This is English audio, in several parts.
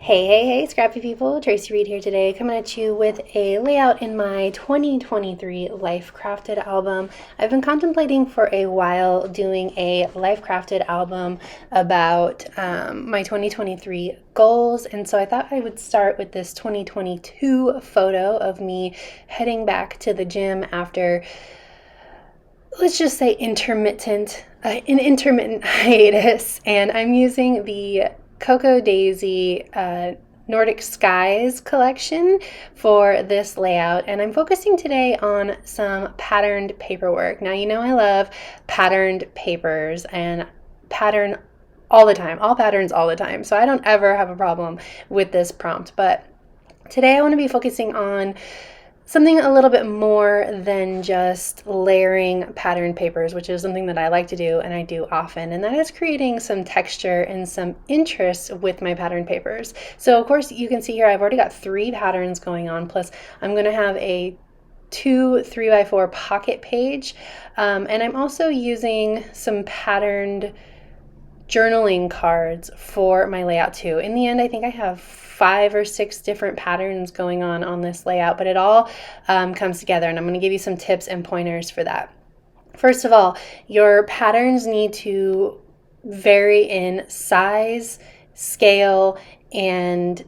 Hey, scrappy people. Tracy Reed here today, coming at you with a layout in my 2023 Life Crafted album. I've been contemplating for a while doing a Life Crafted album about my 2023 goals, and so I thought I would start with this 2022 photo of me heading back to the gym after, let's just say, an intermittent hiatus, and I'm using the Cocoa Daisy Nordic Skies collection for this layout, and I'm focusing today on some patterned paperwork. Now, you know I love patterned papers and pattern all the time, all patterns all the time, so I don't ever have a problem with this prompt, but today I want to be focusing on something a little bit more than just layering patterned papers, which is something that I like to do and I do often, and that is creating some texture and some interest with my patterned papers. So of course you can see here I've already got 3 patterns going on, plus I'm going to have a 2 3x4 pocket page, and I'm also using some patterned journaling cards for my layout too. In the end, I think I have 5 or 6 different patterns going on this layout, but it all comes together, and I'm going to give you some tips and pointers for that. First of all, your patterns need to vary in size, scale, and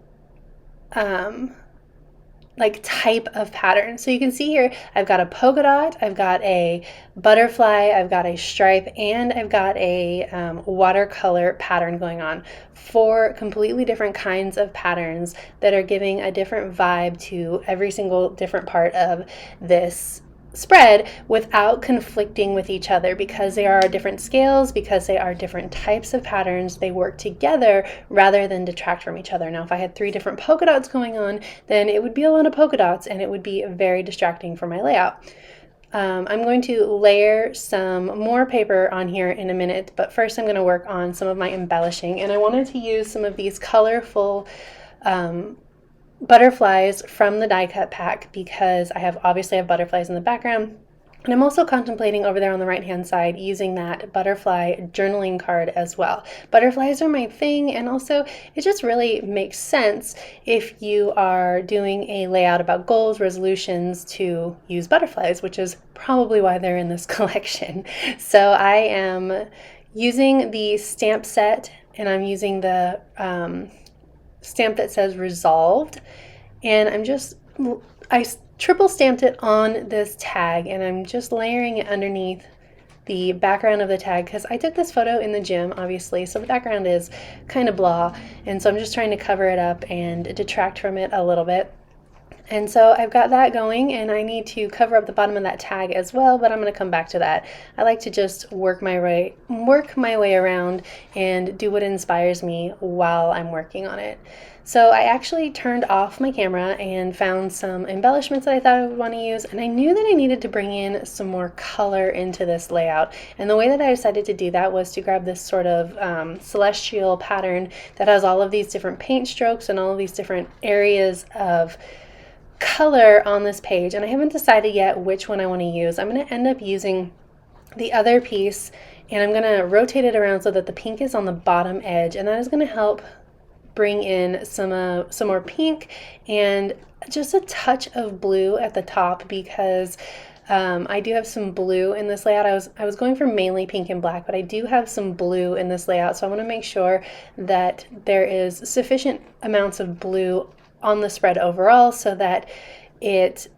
like type of pattern. So you can see here I've got a polka dot, I've got a butterfly, I've got a stripe, and I've got a watercolor pattern going on. 4 completely different kinds of patterns that are giving a different vibe to every single different part of this spread without conflicting with each other, because they are different scales, because they are different types of patterns. They work together rather than detract from each other. Now, if I had 3 different polka dots going on, then it would be a lot of polka dots and it would be very distracting for my layout. I'm going to layer some more paper on here in a minute, but first I'm going to work on some of my embellishing, and I wanted to use some of these colorful butterflies from the die cut pack because obviously have butterflies in the background, and I'm also contemplating over there on the right hand side using that butterfly journaling card as well. Butterflies are my thing, and also it just really makes sense if you are doing a layout about goals, resolutions, to use butterflies, which is probably why they're in this collection. So I am using the stamp set, and I'm using the stamp that says resolved, and I triple stamped it on this tag, and I'm just layering it underneath the background of the tag because I took this photo in the gym, obviously, so the background is kind of blah, and so I'm just trying to cover it up and detract from it a little bit. And so I've got that going, and I need to cover up the bottom of that tag as well, but I'm going to come back to that. I like to just work my way around and do what inspires me while I'm working on it. So I actually turned off my camera and found some embellishments that I thought I would want to use, and I knew that I needed to bring in some more color into this layout. And the way that I decided to do that was to grab this sort of celestial pattern that has all of these different paint strokes and all of these different areas of color on this page, and I haven't decided yet which one I want to use. I'm going to end up using the other piece, and I'm going to rotate it around so that the pink is on the bottom edge, and that is going to help bring in some more pink and just a touch of blue at the top, because I do have some blue in this layout. I was going for mainly pink and black, but I do have some blue in this layout, so I want to make sure that there is sufficient amounts of blue on the spread overall so that it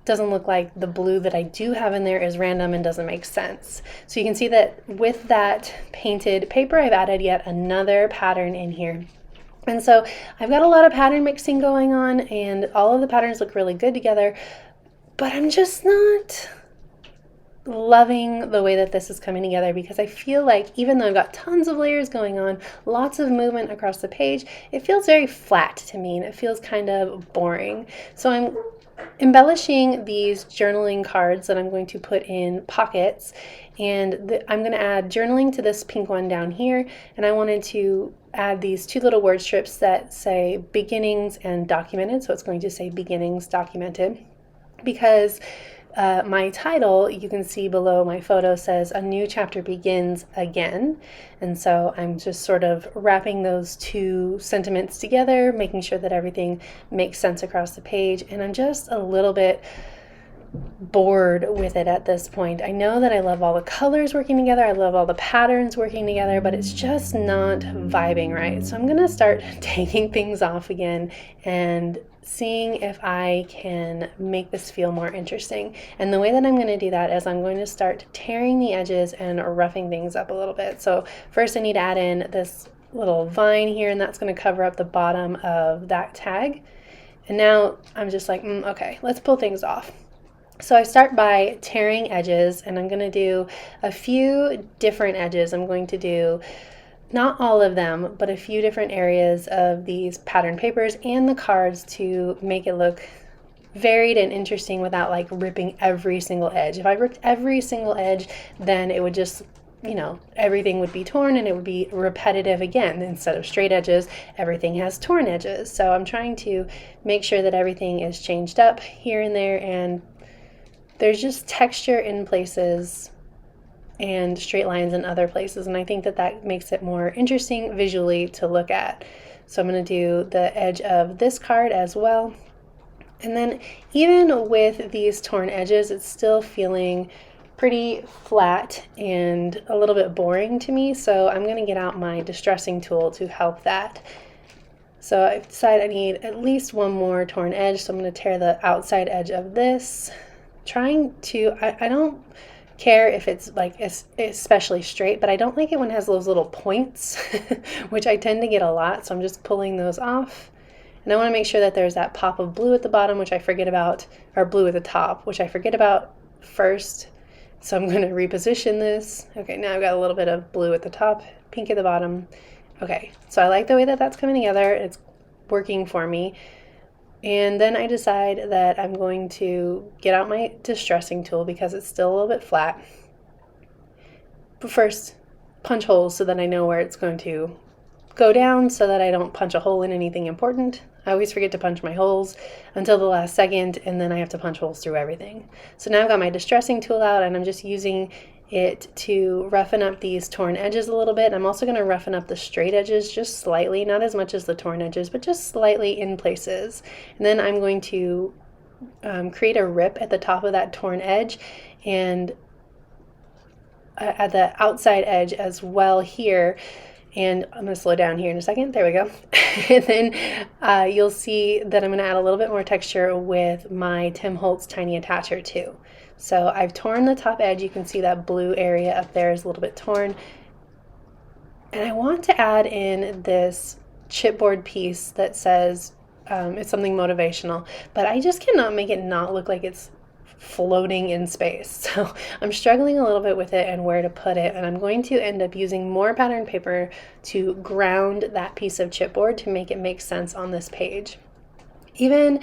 doesn't look like the blue that I do have in there is random and doesn't make sense. So you can see that with that painted paper, I've added yet another pattern in here. And so I've got a lot of pattern mixing going on, and all of the patterns look really good together, but I'm just not loving the way that this is coming together, because I feel like even though I've got tons of layers going on, lots of movement across the page, it feels very flat to me and it feels kind of boring. So I'm embellishing these journaling cards that I'm going to put in pockets, and I'm going to add journaling to this pink one down here, and I wanted to add these 2 little word strips that say beginnings and documented, so it's going to say beginnings documented, because my title, you can see below my photo, says a new chapter begins again. And so I'm just sort of wrapping those two sentiments together, making sure that everything makes sense across the page. And I'm just a little bit bored with it at this point. I know that I love all the colors working together, I love all the patterns working together, but it's just not vibing right. So I'm going to start taking things off again and seeing if I can make this feel more interesting. And the way that I'm going to do that is I'm going to start tearing the edges and roughing things up a little bit. So first I need to add in this little vine here, and that's going to cover up the bottom of that tag. And now I'm just like, okay, let's pull things off. So I start by tearing edges, and I'm going to do a few different edges. I'm going to do not all of them, but a few different areas of these pattern papers and the cards to make it look varied and interesting without like ripping every single edge. If I ripped every single edge, then it would just, everything would be torn and it would be repetitive again. Instead of straight edges, everything has torn edges. So I'm trying to make sure that everything is changed up here and there, and there's just texture in places and straight lines in other places, and I think that that makes it more interesting visually to look at. So I'm going to do the edge of this card as well. And then even with these torn edges, it's still feeling pretty flat and a little bit boring to me, so I'm going to get out my distressing tool to help that. So I've decided I need at least one more torn edge, so I'm going to tear the outside edge of this. I don't care if it's like especially straight, but I don't like it when it has those little points, which I tend to get a lot, so I'm just pulling those off. And I want to make sure that there's that pop of blue at the bottom, which I forget about, or blue at the top, which I forget about first. So I'm going to reposition this. Okay, now I've got a little bit of blue at the top, pink at the bottom. Okay, so I like the way that that's coming together. It's working for me. And then I decide that I'm going to get out my distressing tool because it's still a little bit flat. But first, punch holes so that I know where it's going to go down so that I don't punch a hole in anything important. I always forget to punch my holes until the last second, and then I have to punch holes through everything. So now I've got my distressing tool out, and I'm just using it to roughen up these torn edges a little bit. I'm also going to roughen up the straight edges just slightly, not as much as the torn edges, but just slightly in places. And then I'm going to create a rip at the top of that torn edge and at the outside edge as well here. And I'm going to slow down here in a second. There we go. And then you'll see that I'm going to add a little bit more texture with my Tim Holtz Tiny Attacher too. So I've torn the top edge. You can see that blue area up there is a little bit torn. And I want to add in this chipboard piece that says it's something motivational, but I just cannot make it not look like it's floating in space. So I'm struggling a little bit with it and where to put it, and I'm going to end up using more pattern paper to ground that piece of chipboard to make it make sense on this page. Even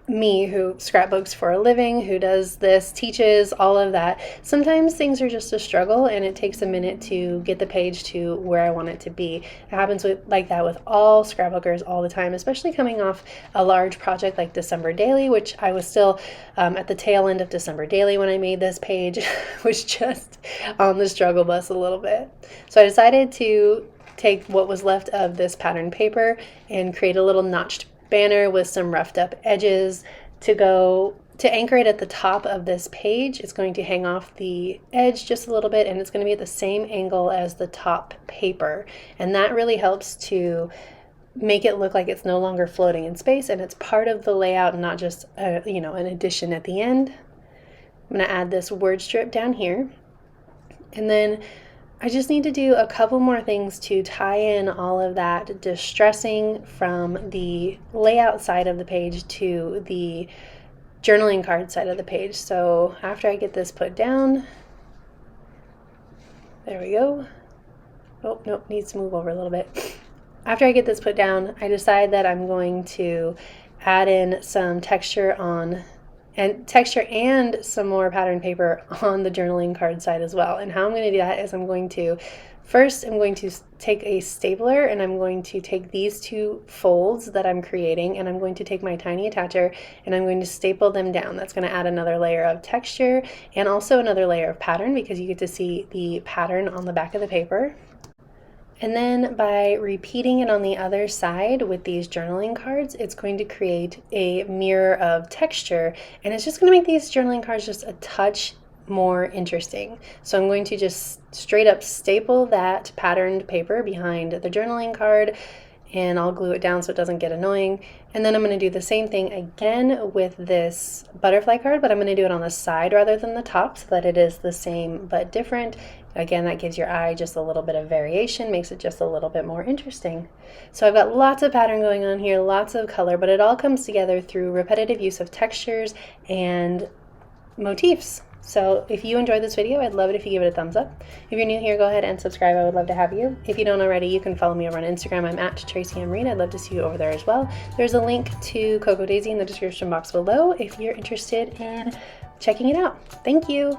me, who scrapbooks for a living, who does this, teaches, all of that, sometimes things are just a struggle and it takes a minute to get the page to where I want it to be. It happens like that with all scrapbookers all the time, especially coming off a large project like December Daily, which I was still at the tail end of December Daily when I made this page, was just on the struggle bus a little bit. So I decided to take what was left of this pattern paper and create a little notched banner with some roughed up edges to anchor it at the top of this page. It's going to hang off the edge just a little bit, and it's going to be at the same angle as the top paper, and that really helps to make it look like it's no longer floating in space and it's part of the layout and not just an addition at the end. I'm going to add this word strip down here, and then I just need to do a couple more things to tie in all of that distressing from the layout side of the page to the journaling card side of the page. So after I get this put down, there we go. Oh, nope, needs to move over a little bit. After I get this put down, I decide that I'm going to add in some texture and some more pattern paper on the journaling card side as well. And how I'm going to do that is I'm going to First, I'm going to take a stapler and I'm going to take these two folds that I'm creating and I'm going to take my tiny attacher and I'm going to staple them down. That's going to add another layer of texture and also another layer of pattern because you get to see the pattern on the back of the paper. And then by repeating it on the other side with these journaling cards, it's going to create a mirror of texture and it's just going to make these journaling cards just a touch more interesting. So I'm going to just straight up staple that patterned paper behind the journaling card and I'll glue it down so it doesn't get annoying. And then I'm going to do the same thing again with this butterfly card, but I'm going to do it on the side rather than the top so that it is the same but different. Again, that gives your eye just a little bit of variation, makes it just a little bit more interesting. So I've got lots of pattern going on here, lots of color, but it all comes together through repetitive use of textures and motifs. So if you enjoyed this video, I'd love it if you give it a thumbs up. If you're new here, go ahead and subscribe. I would love to have you. If you don't already, you can follow me over on Instagram. I'm at Tracy M. Reed. I'd love to see you over there as well. There's a link to Cocoa Daisy in the description box below if you're interested in checking it out. Thank you.